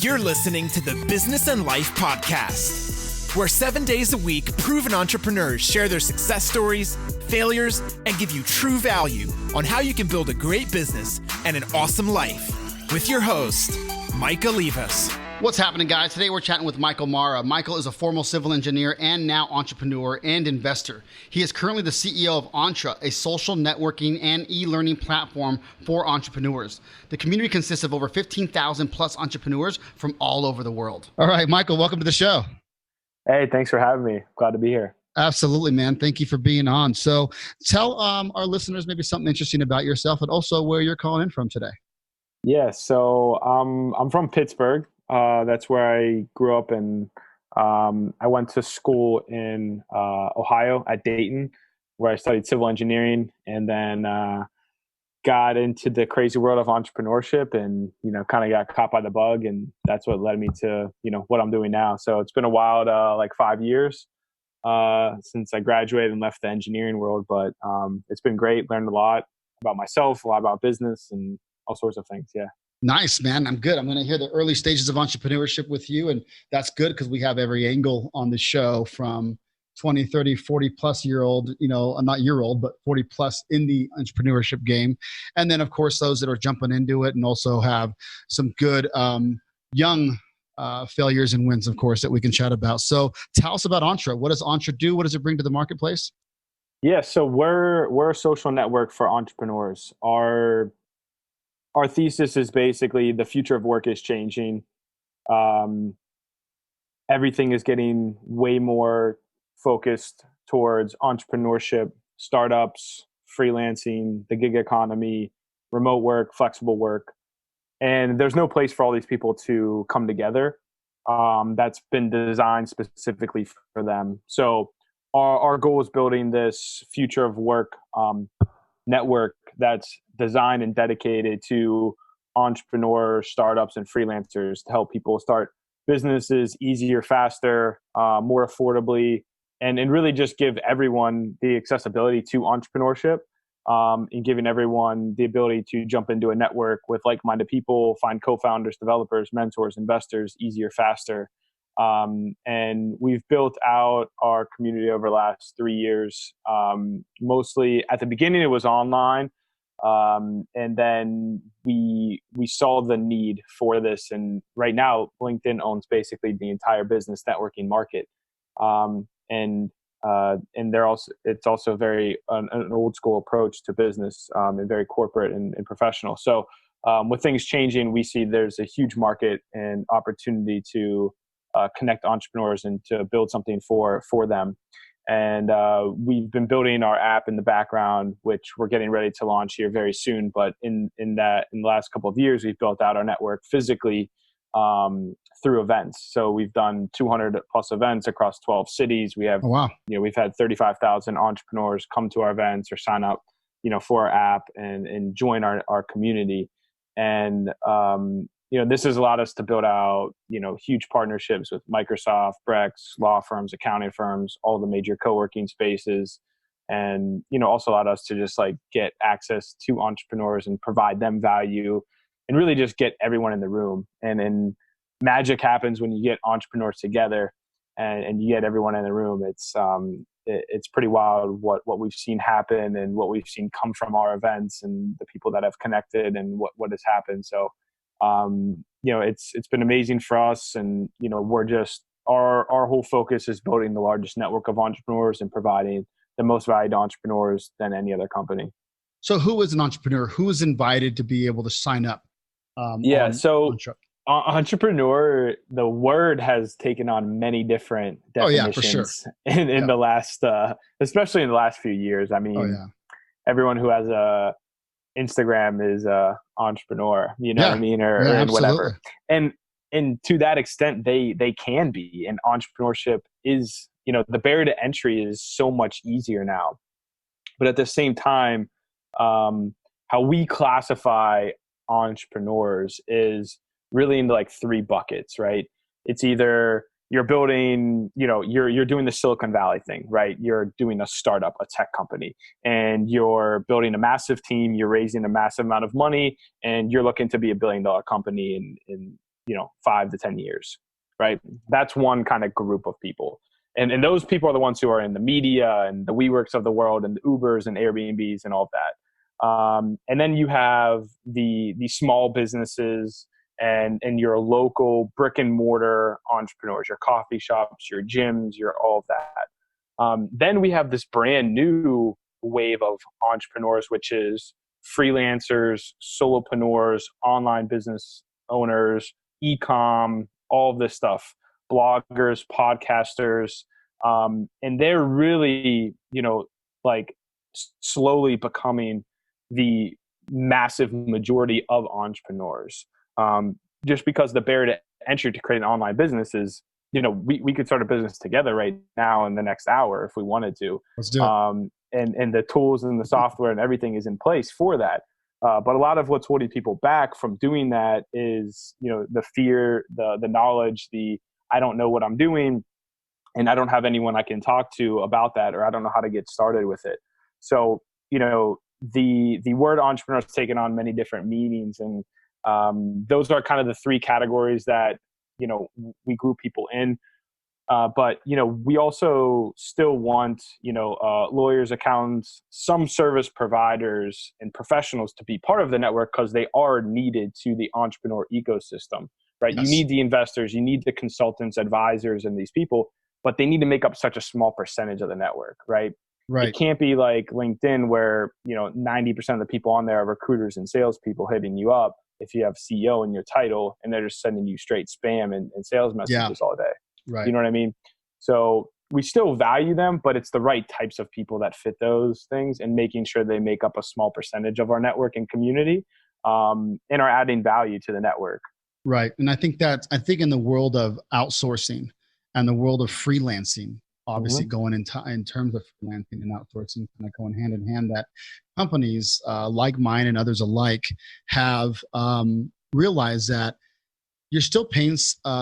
You're listening to the Business and Life Podcast, where 7 days a week, proven entrepreneurs share their success stories, failures, and give you true value on how you can build a great business and an awesome life. With your host, Michael Marra. What's happening, guys? Today we're chatting with Michael Marra. Michael is a former civil engineer and now entrepreneur and investor. He is currently the CEO of Entre, a social networking and e-learning platform for entrepreneurs. The community consists of over 15,000 plus entrepreneurs from all over the world. All right, Michael, welcome to the show. Hey, thanks for having me. Glad to be here. Absolutely, man. Thank you for being on. So tell our listeners maybe something interesting about yourself and also where you're calling in from today. Yeah, so I'm from Pittsburgh. That's where I grew up, and I went to school in Ohio at Dayton, where I studied civil engineering, and then got into the crazy world of entrepreneurship, and kind of got caught by the bug, and that's what led me to what I'm doing now. So it's been a wild, like 5 years since I graduated and left the engineering world, but it's been great. Learned a lot about myself, a lot about business, and all sorts of things. Yeah. Nice, man. I'm good. I'm going to hear the early stages of entrepreneurship with you. And that's good because we have every angle on the show from 20, 30, 40 plus year old, not year old, but 40 plus in the entrepreneurship game. And then, of course, those that are jumping into it and also have some good young failures and wins, of course, that we can chat about. So tell us about Entre. What does Entre do? What does it bring to the marketplace? Yeah, so we're a social network for entrepreneurs. Our thesis is basically the future of work is changing. Everything is getting way more focused towards entrepreneurship, startups, freelancing, the gig economy, remote work, flexible work. And there's no place for all these people to come together. That's been designed specifically for them. So our goal is building this future of work network that's designed and dedicated to entrepreneurs, startups, and freelancers to help people start businesses easier, faster, more affordably, and really just give everyone the accessibility to entrepreneurship, and giving everyone the ability to jump into a network with like-minded people, find co-founders, developers, mentors, investors easier, faster. And we've built out our community over the last 3 years. Mostly at the beginning, it was online. And then we saw the need for this. And right now, LinkedIn owns basically the entire business networking market. And it's also very an old school approach to business, and very corporate and professional. So with things changing, we see there's a huge market and opportunity to connect entrepreneurs and to build something for them. And we've been building our app in the background, which we're getting ready to launch here very soon. But in the last couple of years, we've built out our network physically through events. So we've done 200 plus events across 12 cities. We have, we've had 35,000 entrepreneurs come to our events or sign up, for our app and join our community. And this has allowed us to build out, huge partnerships with Microsoft, Brex, law firms, accounting firms, all the major co-working spaces, and, also allowed us to just get access to entrepreneurs and provide them value and really just get everyone in the room. And magic happens when you get entrepreneurs together and you get everyone in the room. It's pretty wild what we've seen happen and what we've seen come from our events and the people that have connected and what has happened. So, it's been amazing for us, and we're just our whole focus is building the largest network of entrepreneurs and providing the most value to entrepreneurs than any other company. So who is an entrepreneur? Who is invited to be able to sign up? Entrepreneur, the word has taken on many different definitions in the last, especially in the last few years. I mean, everyone who has a Instagram is a entrepreneur, what I mean, or whatever. And to that extent, they can be. And entrepreneurship is, the barrier to entry is so much easier now. But at the same time, how we classify entrepreneurs is really into three buckets, right? It's either you're building, you're doing the Silicon Valley thing, right? You're doing a startup, a tech company, and you're building a massive team, you're raising a massive amount of money, and you're looking to be $1 billion company in 5 to 10 years, right? That's one kind of group of people. And those people are the ones who are in the media and the WeWorks of the world and the Ubers and Airbnbs and all of that. And then you have the small businesses and your local brick and mortar entrepreneurs, your coffee shops, your gyms, your all of that. Then we have this brand new wave of entrepreneurs, which is freelancers, solopreneurs, online business owners, e-com, all of this stuff, bloggers, podcasters. And they're really, like slowly becoming the massive majority of entrepreneurs. Just because the barrier to entry to create an online business is, we could start a business together right now in the next hour if we wanted to. Let's do it. And the tools and the software and everything is in place for that. But a lot of what's holding people back from doing that is, the fear, the knowledge, I don't know what I'm doing, and I don't have anyone I can talk to about that, or I don't know how to get started with it. So, the word entrepreneur has taken on many different meanings, and those are kind of the three categories that, we group people in. But, we also still want, lawyers, accountants, some service providers and professionals to be part of the network because they are needed to the entrepreneur ecosystem, right? Yes. You need the investors, you need the consultants, advisors, and these people, but they need to make up such a small percentage of the network, right? Right. It can't be like LinkedIn where, 90% of the people on there are recruiters and salespeople hitting you up if you have CEO in your title and they're just sending you straight spam and sales messages all day. Right. You know what I mean? So we still value them, but it's the right types of people that fit those things and making sure they make up a small percentage of our network and community, and are adding value to the network. Right. And I think in the world of outsourcing and the world of freelancing, obviously going in terms of freelancing and outsourcing, kind of going hand in hand, that companies like mine and others alike have realized that you're still paying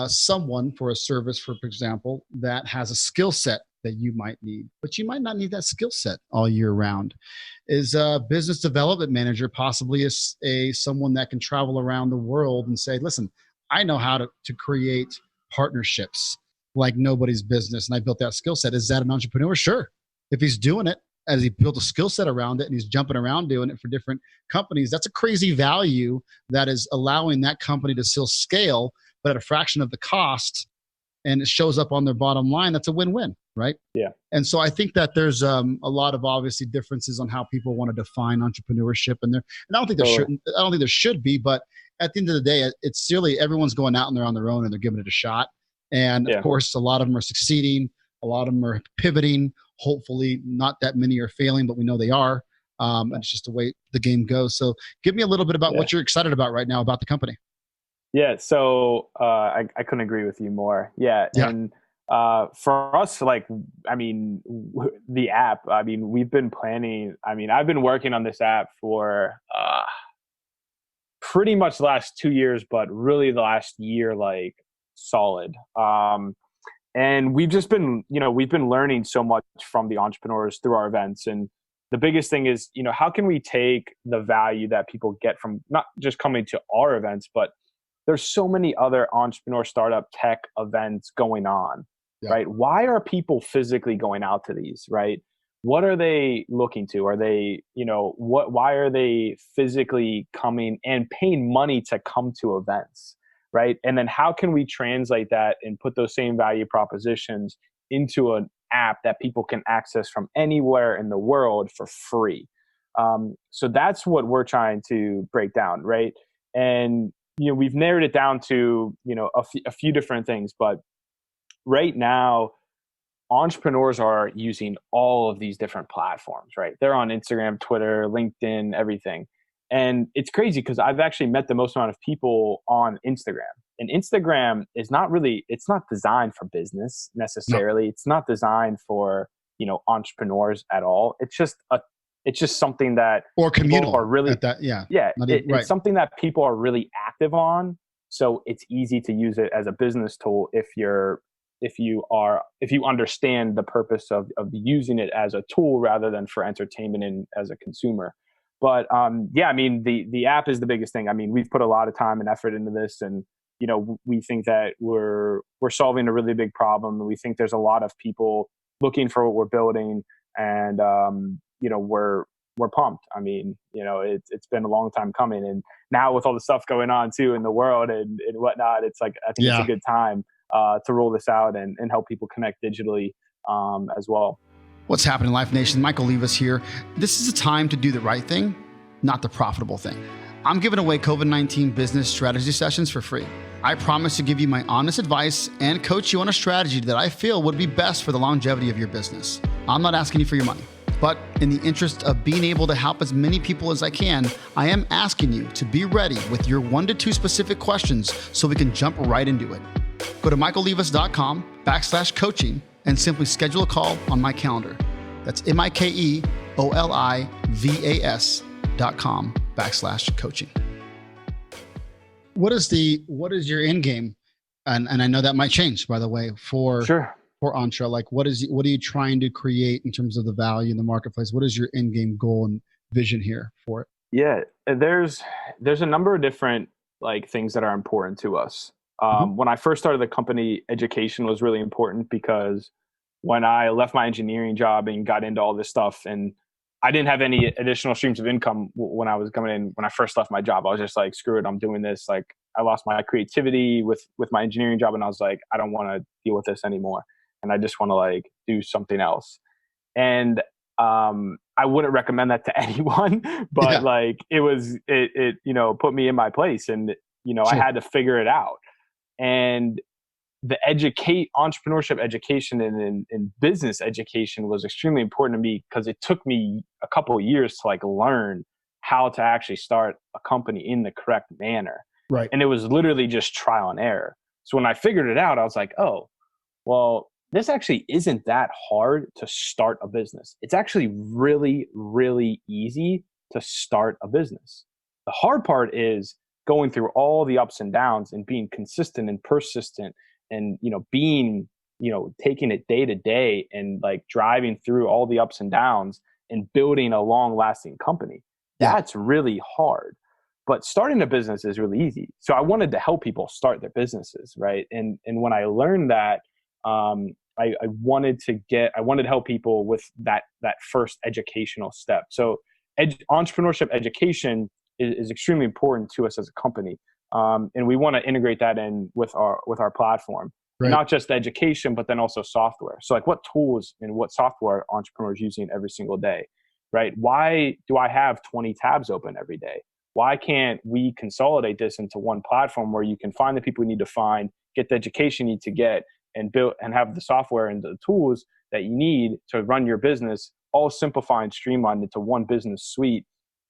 someone for a service, for example, that has a skill set that you might need, but you might not need that skill set all year round. Is a business development manager possibly someone that can travel around the world and say, listen, I know how to create partnerships like nobody's business, and I built that skill set. Is that an entrepreneur? Sure. If he's doing it, as he built a skill set around it and he's jumping around doing it for different companies, that's a crazy value that is allowing that company to still scale, but at a fraction of the cost, and it shows up on their bottom line. That's a win-win, right? Yeah. And so I think that there's a lot of obviously differences on how people want to define entrepreneurship, and I don't think there should be, but at the end of the day, it's really everyone's going out and they're on their own and they're giving it a shot. And of course, a lot of them are succeeding. A lot of them are pivoting. Hopefully not that many are failing, but we know they are. And it's just the way the game goes. So give me a little bit about what you're excited about right now about the company. Yeah. So I couldn't agree with you more. Yeah. And for us, the app, we've been planning, I've been working on this app for pretty much the last 2 years, but really the last year, solid. And we've just been, we've been learning so much from the entrepreneurs through our events. And the biggest thing is, how can we take the value that people get from not just coming to our events, but there's so many other entrepreneur startup tech events going on, right? Why are people physically going out to these, right? What are they looking to? Are they, why are they physically coming and paying money to come to events? Right. And then how can we translate that and put those same value propositions into an app that people can access from anywhere in the world for free? So that's what we're trying to break down. Right. And, we've narrowed it down to, a few different things. But right now, entrepreneurs are using all of these different platforms. Right. They're on Instagram, Twitter, LinkedIn, everything. And it's crazy because I've actually met the most amount of people on Instagram. And Instagram is it's not designed for business necessarily. No. It's not designed for, entrepreneurs at all. It's just something that or communal are really, it's something that people are really active on. So it's easy to use it as a business tool if you understand the purpose of using it as a tool rather than for entertainment and as a consumer. But the app is the biggest thing. We've put a lot of time and effort into this, and we think that we're solving a really big problem, and we think there's a lot of people looking for what we're building, and we're pumped. I mean, it's been a long time coming, and now with all the stuff going on too in the world and whatnot, it's like I think it's a good time to roll this out and help people connect digitally as well. What's happening, Life Nation? Michael Levis here. This is a time to do the right thing, not the profitable thing. I'm giving away COVID-19 business strategy sessions for free. I promise to give you my honest advice and coach you on a strategy that I feel would be best for the longevity of your business. I'm not asking you for your money, but in the interest of being able to help as many people as I can, I am asking you to be ready with your 1 to 2 specific questions so we can jump right into it. Go to michaellevis.com/coaching and simply schedule a call on my calendar. That's MIKEOLIVAS.com/coaching. What is your end game? And I know that might change, by the way, for Entre. Like, what are you trying to create in terms of the value in the marketplace? What is your end game goal and vision here for it? Yeah, there's a number of different things that are important to us. When I first started the company, education was really important, because when I left my engineering job and got into all this stuff, and I didn't have any additional streams of income when I was coming in. When I first left my job, I was just like, screw it, I'm doing this. Like, I lost my creativity with my engineering job, and I was like, I don't want to deal with this anymore, and I just want to do something else. And I wouldn't recommend that to anyone, but it put me in my place, and I had to figure it out. And the entrepreneurship education and business education was extremely important to me, because it took me a couple of years to learn how to actually start a company in the correct manner. Right. And it was literally just trial and error. So when I figured it out, I was like, oh, well, this actually isn't that hard to start a business. It's actually really, really easy to start a business. The hard part is going through all the ups and downs and being consistent and persistent, and being taking it day to day, and driving through all the ups and downs and building a long lasting company. That's really hard. But starting a business is really easy. So I wanted to help people start their businesses, right? And when I learned that, I wanted to help people with that first educational step. So entrepreneurship education is extremely important to us as a company. And we want to integrate that in with our platform, right. Not just education, but then also software. So what tools and what software are entrepreneurs using every single day, right? Why do I have 20 tabs open every day? Why can't we consolidate this into one platform where you can find the people you need to find, get the education you need to get, and build and have the software and the tools that you need to run your business, all simplified and streamlined into one business suite,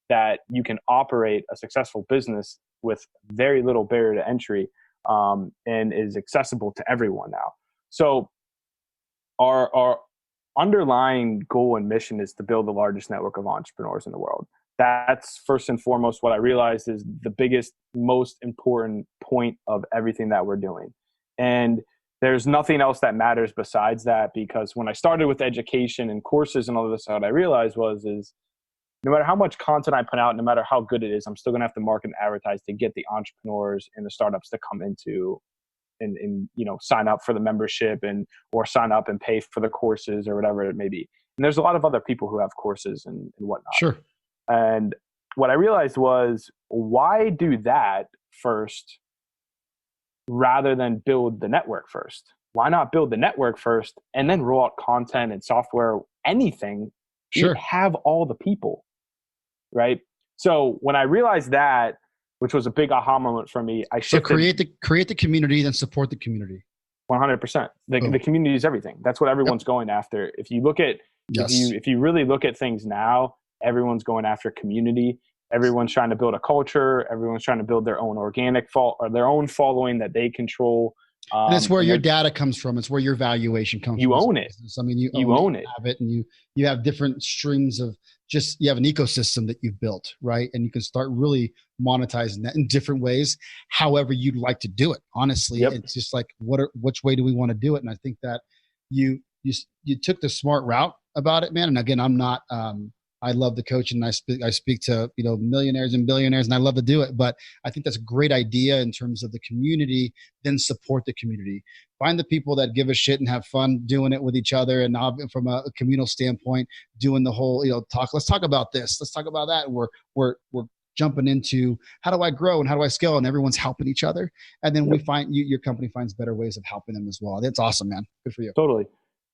that you can operate a successful business with very little barrier to entry, and is accessible to everyone now. So our underlying goal and mission is to build the largest network of entrepreneurs in the world. That's first and foremost what I realized is the biggest, most important point of everything that we're doing. And there's nothing else that matters besides that, because when I started with education and courses and all of this, what I realized is no matter how much content I put out, no matter how good it is, I'm still going to have to market and advertise to get the entrepreneurs and the startups to come into and sign up for the membership or sign up and pay for the courses or whatever it may be. And there's a lot of other people who have courses and whatnot. Sure. And what I realized was, why do that first rather than build the network first? Why not build the network first and then roll out content and software, anything? Sure. You have all the people. Right. So when I realized that, which was a big aha moment for me, I shifted. So create the community, then support the community. 100%. The community is everything. That's what everyone's going after. If you look at, if you really look at things now, everyone's going after community. Everyone's trying to build a culture. Everyone's trying to build their own organic or their own following that they control. And it's where your data comes from. It's where your valuation comes from. You own it. I mean, you own it. Have it, and you have different streams of you have an ecosystem that you've built, right? And you can start really monetizing that in different ways, however you'd like to do it. Honestly, It's just which way do we want to do it? And I think that you took the smart route about it, man. And again, I'm not I love to coach, and I speak to, millionaires and billionaires, and I love to do it. But I think that's a great idea in terms of the community. Then support the community. Find the people that give a shit and have fun doing it with each other, and from a communal standpoint, doing the whole, talk. Let's talk about this. Let's talk about that. And we're jumping into how do I grow and how do I scale, and everyone's helping each other. And then we find your company finds better ways of helping them as well. That's awesome, man. Good for you. Totally.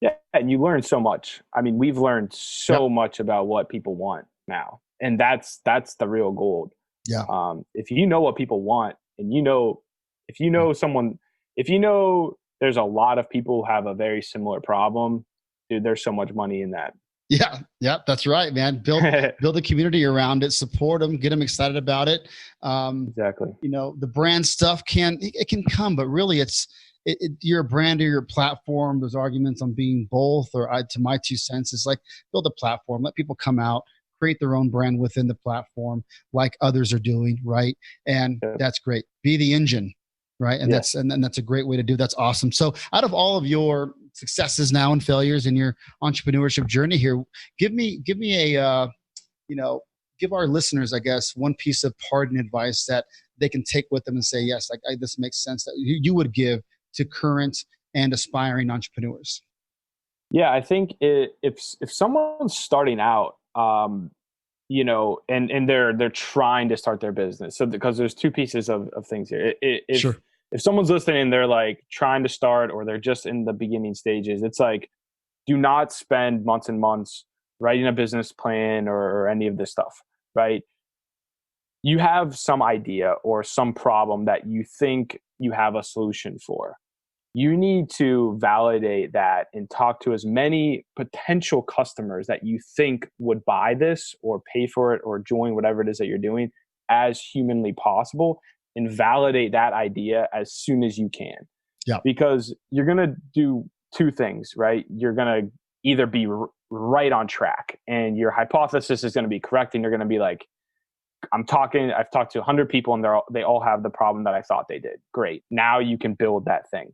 Yeah, and you learn so much. I mean, we've learned so much about what people want now, and that's the real gold. Yeah. If you know what people want, and if you know there's a lot of people who have a very similar problem, dude, there's so much money in that. Yeah, that's right, man. Build a community around it, support them, get them excited about it. Exactly. The brand stuff can come, but really you're a brand or your platform. There's arguments on being both, or to my 2 cents is like, build a platform, let people come out, create their own brand within the platform like others are doing, right? And that's great. Be the engine, right? And that's a great way to do. That's awesome. So out of all of your successes now and failures in your entrepreneurship journey here, give me a give our listeners, I guess, one piece of parting advice that they can take with them and say, yes, this makes sense, that you would give to current and aspiring entrepreneurs. Yeah, I think if someone's starting out, and they're trying to start their business. So because there's 2 pieces of things here. If someone's listening and they're like trying to start, or they're just in the beginning stages, it's like, do not spend months and months writing a business plan or any of this stuff, right? You have some idea or some problem that you think you have a solution for. You need to validate that and talk to as many potential customers that you think would buy this or pay for it or join whatever it is that you're doing as humanly possible, and validate that idea as soon as you can. Yeah. Because you're going to do 2 things, right? You're going to either be right on track and your hypothesis is going to be correct, and you're going to be like, I've talked to 100 people and they all have the problem that I thought they did. Great. Now you can build that thing.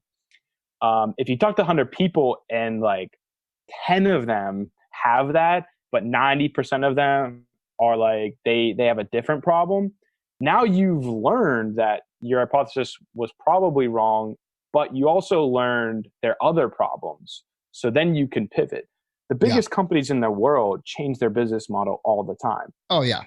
If you talk to 100 people and like 10 of them have that, but 90% of them are like, they have a different problem. Now you've learned that your hypothesis was probably wrong, but you also learned their other problems. So then you can pivot. The biggest companies in the world change their business model all the time. Oh yeah.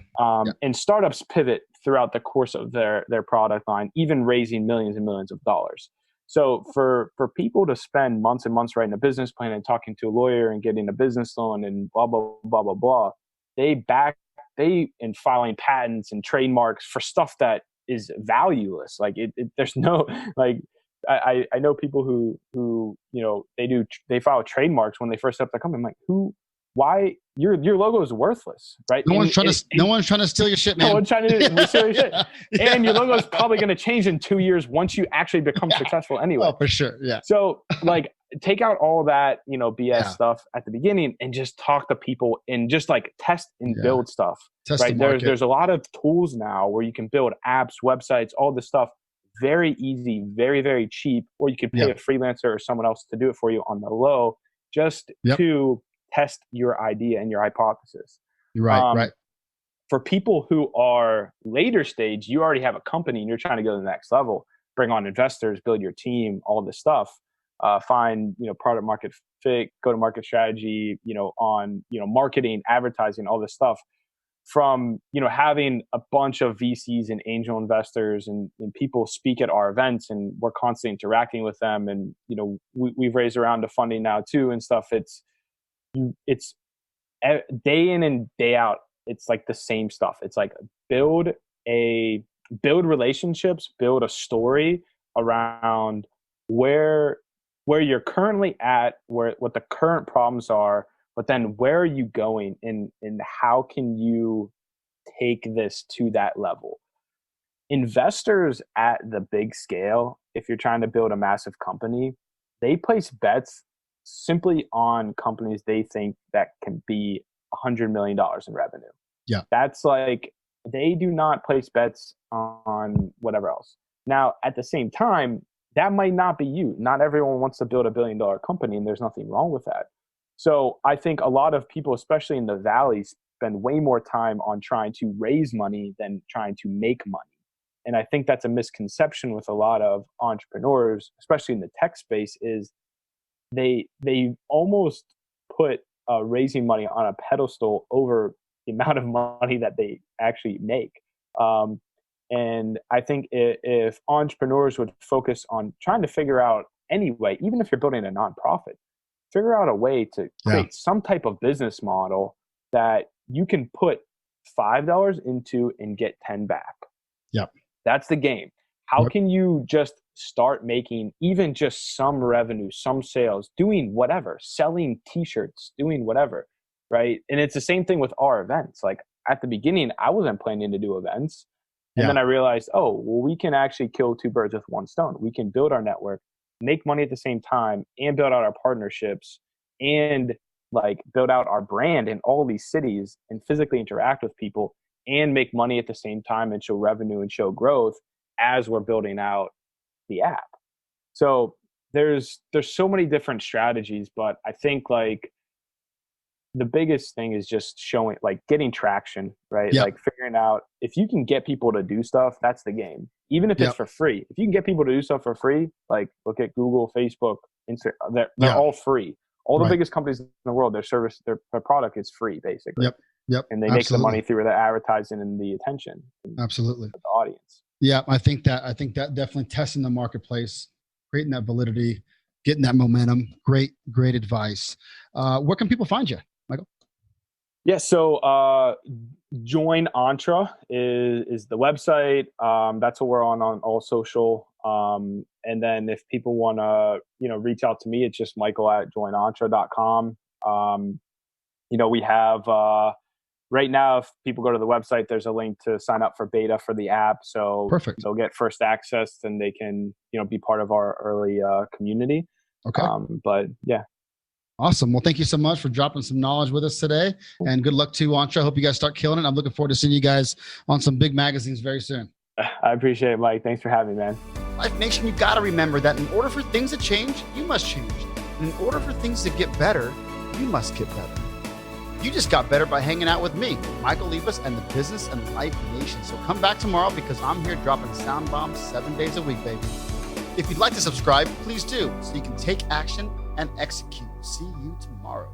And startups pivot throughout the course of their product line, even raising millions and millions of dollars. So for people to spend months and months writing a business plan and talking to a lawyer and getting a business loan and blah, blah, blah, blah, blah, in filing patents and trademarks for stuff that is valueless. Like there's no, like, I know people who they file trademarks when they first set up their company. I'm like, why your logo is worthless, right? No one's trying to steal your shit, man. No one's trying to steal your shit. Yeah. And your logo is probably going to change in 2 years once you actually become successful anyway. Oh, for sure. Yeah. So like, take out all that, BS stuff at the beginning and just talk to people and just like test and build stuff. Test right. There's a lot of tools now where you can build apps, websites, all this stuff. Very easy, very, very cheap, or you could pay a freelancer or someone else to do it for you on the low, just to test your idea and your hypothesis. Right. For people who are later stage, you already have a company and you're trying to go to the next level, bring on investors, build your team, all this stuff, find, product market fit, go to market strategy, on, marketing, advertising, all this stuff. From having a bunch of VCs and angel investors and people speak at our events, and we're constantly interacting with them, and we've raised a round of funding now too and stuff. It's day in and day out. It's like the same stuff. It's like build relationships, build a story around where you're currently at, what the current problems are. But then where are you going and how can you take this to that level? Investors at the big scale, if you're trying to build a massive company, they place bets simply on companies they think that can be $100 million in revenue. Yeah. That's like, they do not place bets on whatever else. Now, at the same time, that might not be you. Not everyone wants to build $1 billion company, and there's nothing wrong with that. So I think a lot of people, especially in the valleys, spend way more time on trying to raise money than trying to make money. And I think that's a misconception with a lot of entrepreneurs, especially in the tech space, is they almost put raising money on a pedestal over the amount of money that they actually make. And I think if entrepreneurs would focus on trying to figure out anyway, even if you're building a nonprofit, figure out a way to create some type of business model that you can put $5 into and get 10 back. Yep. That's the game. How can you just start making even just some revenue, some sales, doing whatever, selling t-shirts, doing whatever, right? And it's the same thing with our events. Like at the beginning, I wasn't planning to do events. And then I realized, oh, well, we can actually kill two birds with one stone. We can build our network, make money at the same time, and build out our partnerships, and like build out our brand in all these cities and physically interact with people and make money at the same time and show revenue and show growth as we're building out the app. So there's so many different strategies, but I think like the biggest thing is just showing, like getting traction, right? Like figuring out if you can get people to do stuff, that's the game. Even if it's for free. If you can get people to do stuff for free, like look at Google, Facebook, Instagram, they're all free. All the biggest companies in the world, their service, their product is free basically. Yep. And they make the money through the advertising and the attention. Absolutely. The audience. Yeah, I think that definitely testing the marketplace, creating that validity, getting that momentum. Great advice. Where can people find you, Michael? Yeah, so Join Entre is the website. That's what we're on all social. And then if people want to, reach out to me, it's just michael@joinentre.com. We have right now, if people go to the website, there's a link to sign up for beta for the app. So they'll get first access and they can, be part of our early community. Okay. But yeah. Awesome. Well, thank you so much for dropping some knowledge with us today, and good luck to Entre. I hope you guys start killing it. I'm looking forward to seeing you guys on some big magazines very soon. I appreciate it, Mike. Thanks for having me, man. Life Nation, you got to remember that in order for things to change, you must change. And in order for things to get better, you must get better. You just got better by hanging out with me, Michael Libas, and the Business and Life Nation. So come back tomorrow because I'm here dropping sound bombs 7 days a week, baby. If you'd like to subscribe, please do, so you can take action and execute. See you tomorrow.